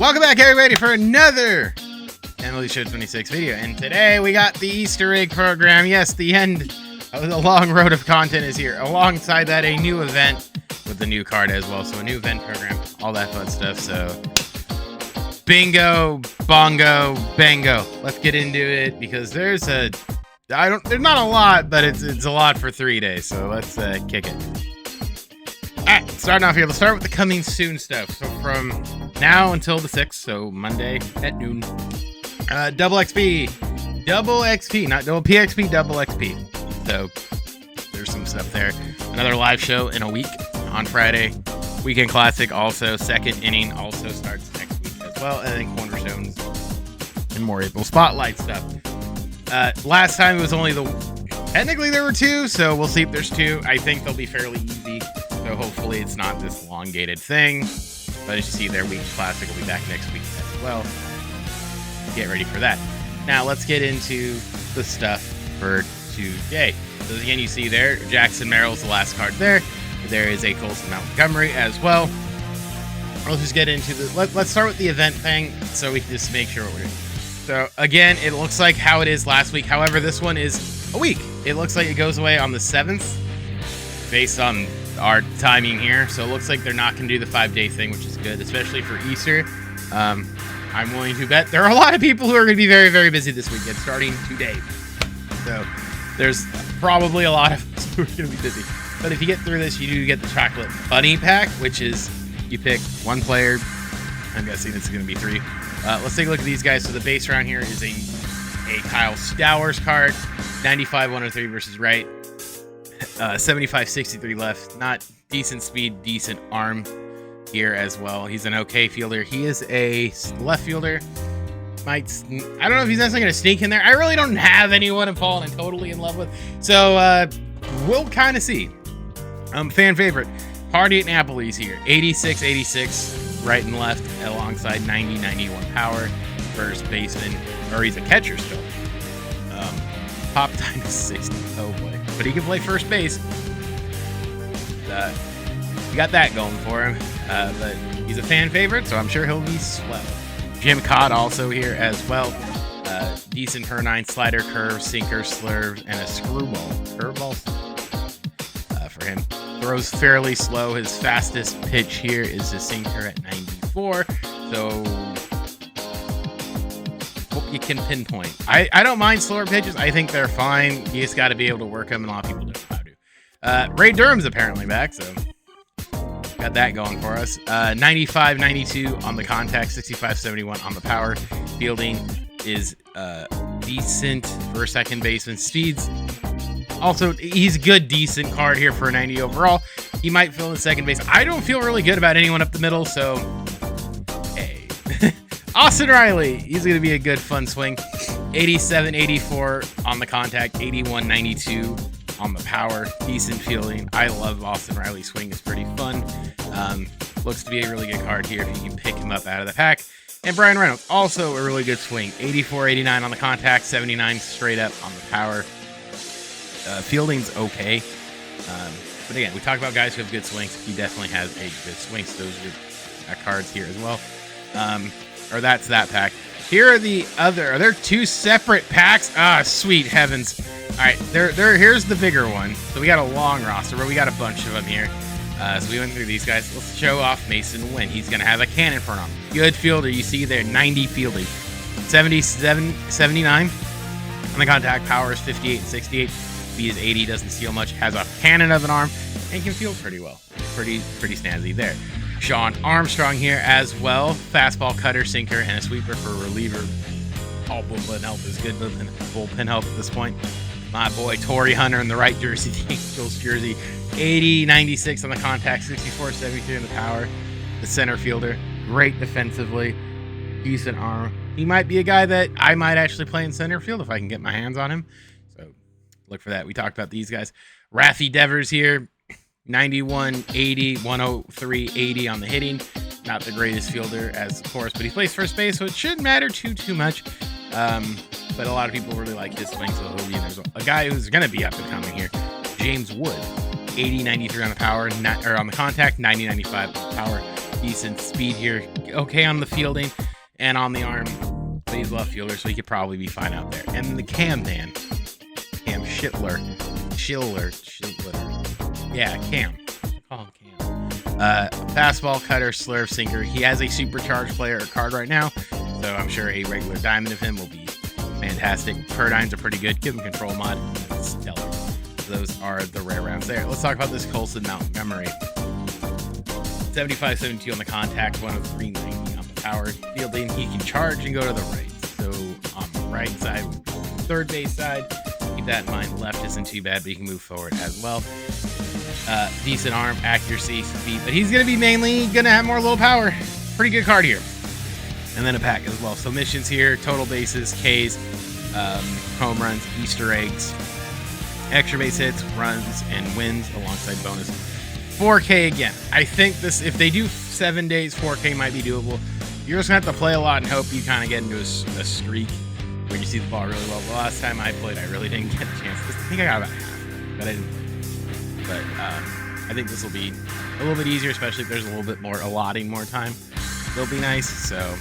Welcome back, everybody, for another MLB Show 26 video. And today we got the Easter egg program. Yes, the end of the long road of content is here. Alongside that, a new event with the new card as well. So a new event program, all that fun stuff. So bingo, bongo, bango. Let's get into it because there's not a lot, but it's a lot for 3 days. So let's kick it. Alright, starting off here, let's start with the coming soon stuff. So from now until the 6th, so Monday at noon, double XP, not double PXP, double XP. So there's some stuff there. Another live show in a week on Friday. Weekend Classic also, second inning also starts next week as well. And then Cornerstones and more April Spotlight stuff. Last time it was only technically there were 2, so we'll see if there's 2. I think they'll be fairly easy. So hopefully it's not this elongated thing. But as you see there, Weekend Classic will be back next week as well. Get ready for that. Now let's get into the stuff for today. So again, you see there, Jackson Merrill's the last card there. There is a Colson Montgomery as well. Let's just get into let's start with the event thing so we can just make sure what we're doing. So again, it looks like how it is last week. However, this one is a week. It looks like it goes away on the 7th based on our timing here. So it looks like they're not going to do the 5-day thing, which is good, especially for Easter. I'm willing to bet there are a lot of people who are going to be very, very busy this weekend, starting today. So there's probably a lot of us who are going to be busy. But if you get through this, you do get the Chocolate Bunny Pack, which is you pick one player. I'm guessing it's going to be 3. Let's take a look at these guys. So the base round here is a Kyle Stowers card, 95-103 versus right, 75-63 left. Not decent speed, decent arm here as well. He's an okay fielder. He is a left fielder. I don't know if he's necessarily going to sneak in there. I really don't have anyone I'm falling totally in love with. So we'll kind of see. Fan favorite, Hardy and Appleby's here. 86-86 right and left alongside 90-91 power. First baseman, or he's a catcher still. Pop time is 60. Oh boy. But he can play first base. We got that going for him. But he's a fan favorite, so I'm sure he'll be swell. Jim Codd also here as well. Decent per 9 slider, curve, sinker, slurve, and a screwball. Curveball for him. Throws fairly slow. His fastest pitch here is a sinker at 94. So hope you can pinpoint. I don't mind slower pitches. I think they're fine. You just got to be able to work them, and a lot of people don't know how to. Ray Durham's apparently back, so got that going for us. 95-92 on the contact, 65-71 on the power. Fielding is decent for second baseman. Speeds also, he's a good, decent card here for a 90 overall. He might fill in second base. I don't feel really good about anyone up the middle, so hey. Austin Riley, he's going to be a good, fun swing. 87-84 on the contact, 81-92 on the power. Decent fielding. I love Austin Riley's swing. It's pretty fun. Looks to be a really good card here if you can pick him up out of the pack. And Brian Reynolds, also a really good swing. 84-89 on the contact, 79 straight up on the power. Fielding's okay. But again, we talk about guys who have good swings. He definitely has a good swing. So those are cards here as well. Or that's that pack. Here are the other. Are there 2 separate packs? Ah, sweet heavens. All right, here's the bigger one. So we got a long roster, but we got a bunch of them here. So we went through these guys. Let's show off Mason Wynn. He's going to have a cannon for him. Good fielder. You see there, 90 fielding. 79 on the contact. Power is 58-68. Speed is 80. Doesn't steal much. Has a cannon of an arm and can field pretty well. Pretty snazzy there. Sean Armstrong here as well. Fastball, cutter, sinker, and a sweeper for a reliever. All bullpen help is good. Bullpen help at this point. My boy Torrey Hunter in the right jersey, the Angels jersey. 80-96 on the contact, 64-73 on the power. The center fielder, great defensively, decent arm. He might be a guy that I might actually play in center field if I can get my hands on him. So look for that. We talked about these guys. Rafi Devers here, 91-80, 103-80 on the hitting. Not the greatest fielder, as of course, but he plays first base, so it shouldn't matter too much. But a lot of people really like his swing, so he'll be in there. A guy who's going to be up and coming here, James Wood, 80-93 on the power, or on the contact, 90-95 on the power. decent speed here. Okay on the fielding and on the arm. But he's left fielder, so he could probably be fine out there. And the Cam man, Cam Schiller. Yeah, Cam. Call him Cam. Fastball, cutter, slurve, sinker. He has a supercharged player card right now, so I'm sure a regular diamond of him will be fantastic. Perdines are pretty good. Give him control mod. Stellar. Those are the rare rounds there. Let's talk about this Colson Montgomery. 75-72 on the contact, 103-90 on the power. Fielding, he can charge and go to the right. So on the right side, third base side, keep that in mind. Left isn't too bad, but he can move forward as well. Decent arm, accuracy, speed, but he's going to be mainly going to have more low power. Pretty good card here. And then a pack as well. So missions here, total bases, Ks, home runs, Easter eggs, extra base hits, runs, and wins alongside bonus. 4K again. I think this, if they do 7 days, 4K might be doable. You're just going to have to play a lot and hope you kind of get into a streak where you see the ball really well. The last time I played, I really didn't get a chance. I think I got about half, but I didn't. But I think this will be a little bit easier, especially if there's a little bit more allotting more time. It'll be nice, so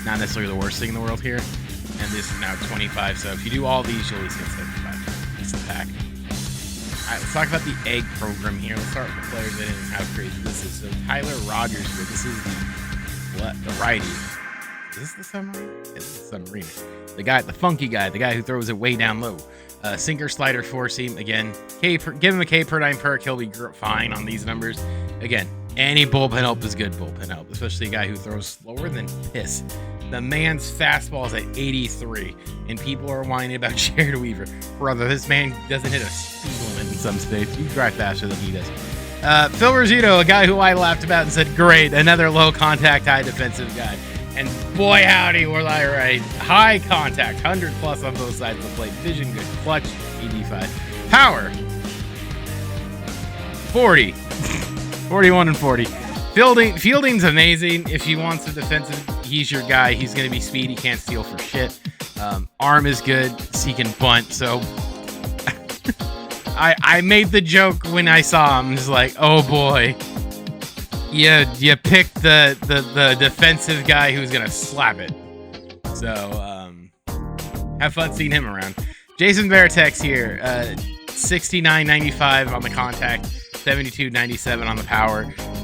not necessarily the worst thing in the world here. And this is now 25, so if you do all these, you'll at least get 75. It's the pack. All right, let's talk about the egg program here. Let's start with the players in and how crazy this is. So Tyler Rogers here. This is the righty. Is this the submarine? It's the submarine. The guy, the funky guy, the guy who throws it way down low. Sinker, slider, four seam. Again, give him a K per 9 perk. He'll be fine on these numbers. Again, any bullpen help is good bullpen help, especially a guy who throws slower than piss. The man's fastball is at 83, and people are whining about Jared Weaver. Brother, this man doesn't hit a speed limit in some states. You drive faster than he does. Phil Rizzuto, a guy who I laughed about and said, great, another low contact, high defensive guy. And boy, howdy, was I right. High contact, 100 plus on both sides of the plate. Vision good, clutch, 85. Power, 40. 41 and 40. Fielding's amazing. If he wants a defensive, he's your guy. He's going to be speedy, can't steal for shit. Arm is good, so he can bunt. So I made the joke when I saw him. It's like, oh boy. You picked the defensive guy who's gonna slap it. So have fun seeing him around. Jason Veritex here, 69.95 on the contact, 72.97 on the power.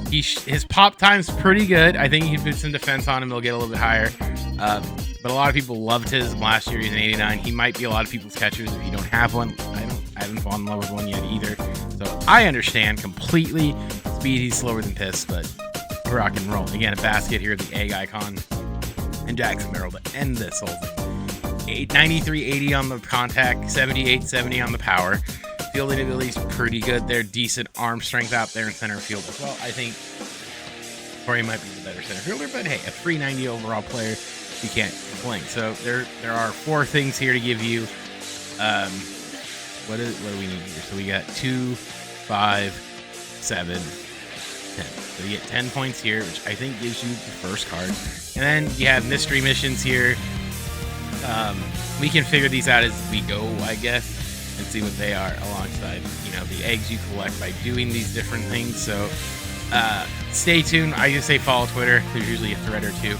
His pop time's pretty good. I think you can put some defense on him, he'll get a little bit higher. But a lot of people loved his last year. He's an 89. He might be a lot of people's catchers if you don't have one. I haven't fallen in love with one yet either. So I understand completely. Speed, he's slower than piss, but rock and roll. Again, a basket here, the egg icon, and Jackson Merrill to end this whole thing. 93.80 on the contact, 78.70 on the power. Fielding ability's pretty good. They're decent arm strength out there in center field as well. I think Corey might be the better center fielder, but hey, a 390 overall player, you can't complain. So there are 4 things here to give you. What do we need here? So we got 2, 5, 7, 10. So you get 10 points here, which I think gives you the first card. And then you have mystery missions here. We can figure these out as we go, I guess, and see what they are alongside, the eggs you collect by doing these different things. So stay tuned. I just say follow Twitter. There's usually a thread or two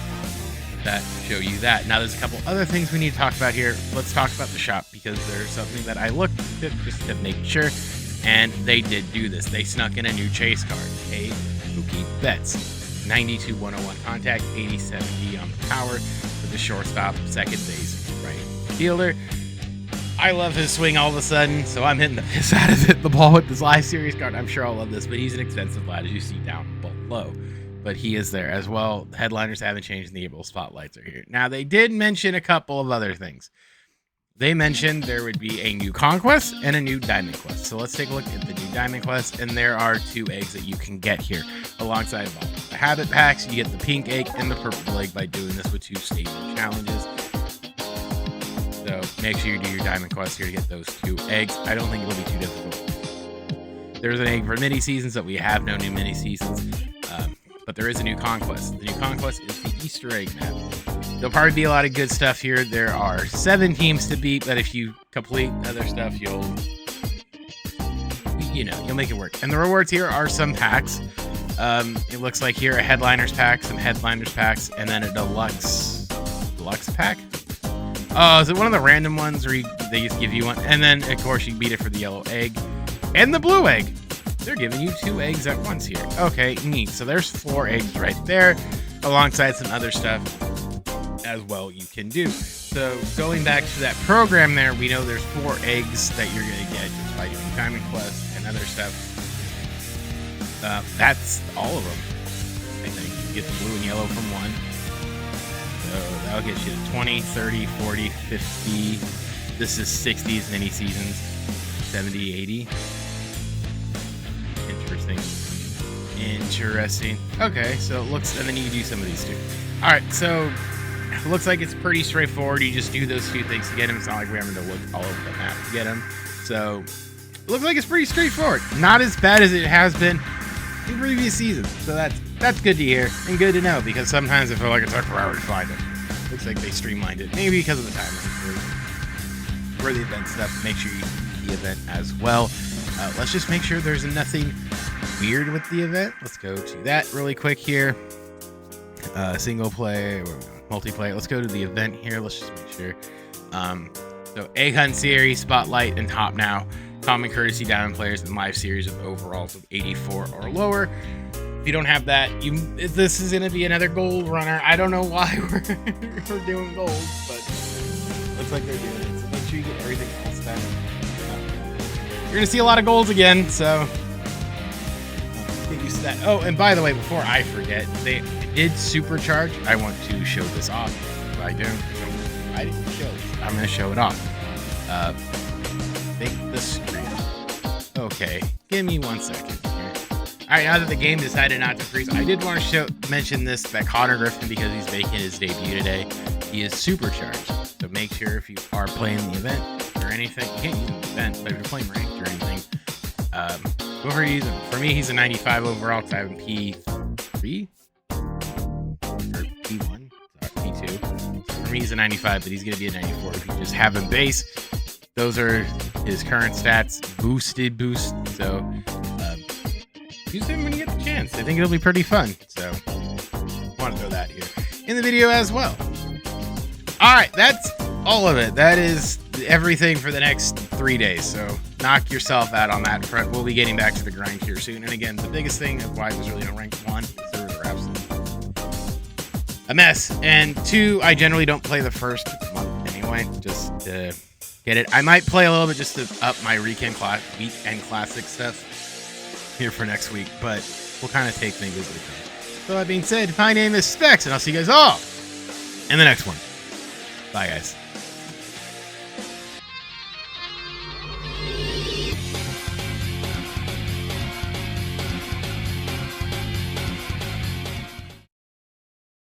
that show you that. Now there's a couple other things we need to talk about here. Let's talk about the shop, because there's something that I looked at just to make sure, and they did do this. They snuck in a new chase card, a Mookie Betts, 92-101 contact, 80-70 on the power with the shortstop, second base, right fielder. I love his swing all of a sudden, so I'm hitting the piss out of it. The ball with this live series card. I'm sure I'll love this, but he's an expensive lad, as you see down below. But he is there as well. Headliners haven't changed, and the April spotlights are here. Now, they did mention a couple of other things. They mentioned there would be a new Conquest and a new Diamond Quest. So let's take a look at the new Diamond Quest, and there are 2 eggs that you can get here alongside of all the habit packs. You get the pink egg and the purple egg by doing this with 2 stable challenges. So make sure you do your Diamond Quest here to get those 2 eggs. I don't think it'll be too difficult. There's an egg for mini seasons, but we have no new mini seasons. But there is a new Conquest. The new Conquest is the Easter egg map. There'll probably be a lot of good stuff here. There are 7 teams to beat, but if you complete other stuff, you'll make it work. And the rewards here are some packs. It looks like here a headliners pack, some headliners packs, and then a deluxe pack. Oh, is it one of the random ones where they just give you one? And then, of course, you beat it for the yellow egg and the blue egg. They're giving you 2 eggs at once here. Okay, neat. So there's 4 eggs right there, alongside some other stuff as well you can do. So going back to that program there, we know there's 4 eggs that you're going to get just by doing diamond quests and other stuff. That's all of them, I think. You get the blue and yellow from one. So that'll get you to 20, 30, 40, 50. This is 60s mini seasons, 70, 80. Interesting. Okay, so it looks, and then you can do some of these too. All right, so it looks like it's pretty straightforward. You just do those 2 things to get them. It's not like we're having to look all over the map to get them. So it looks like it's pretty straightforward. Not as bad as it has been in previous seasons. So that's good to hear and good to know, because sometimes I feel like it took forever to find it. Looks like they streamlined it, maybe because of the timeline for the event stuff. Make sure you do the event as well. Let's just make sure there's nothing weird with the event. Let's go to that really quick here. Single play or multiplayer. Let's go to the event here. Let's just make sure. So egg hunt series, spotlight, and top now. Common courtesy diamond players and live series with overalls of 84 or lower. If you don't have that, this is gonna be another gold runner. I don't know why we're doing gold, but looks like they're doing it. So make sure you get everything else done. You're gonna see a lot of golds again, so get used to that. Oh, and by the way, before I forget, they did supercharge. I want to show this off. If I don't, I didn't show it. I'm going to show it off. Make the screen. Okay, give me 1 second here. All right, now that the game decided not to freeze, I did want to mention this, that Connor Griffin, because he's making his debut today, he is supercharged. So make sure if you are playing the event or anything, you can't use the event, but if you're playing ranked or anything, whoever you're using, for me, he's a 95 overall because I have him P3 or P1, sorry, P2. For me, he's a 95, but he's going to be a 94 if you just have him base. Those are his current stats, boosted boost. So use him when you get the chance. I think it'll be pretty fun. So I want to throw that here in the video as well. All right, that's all of it. That is everything for the next 3 days. So knock yourself out on that front. We'll be getting back to the grind here soon. And again, the biggest thing of why there's really no rank 1 is servers are absolutely a mess. And 2, I generally don't play the first month anyway, just to get it. I might play a little bit just to up my weekend classic stuff here for next week, but we'll kind of take things as they come. So that being said, my name is Specs, and I'll see you guys all in the next one. Bye, guys.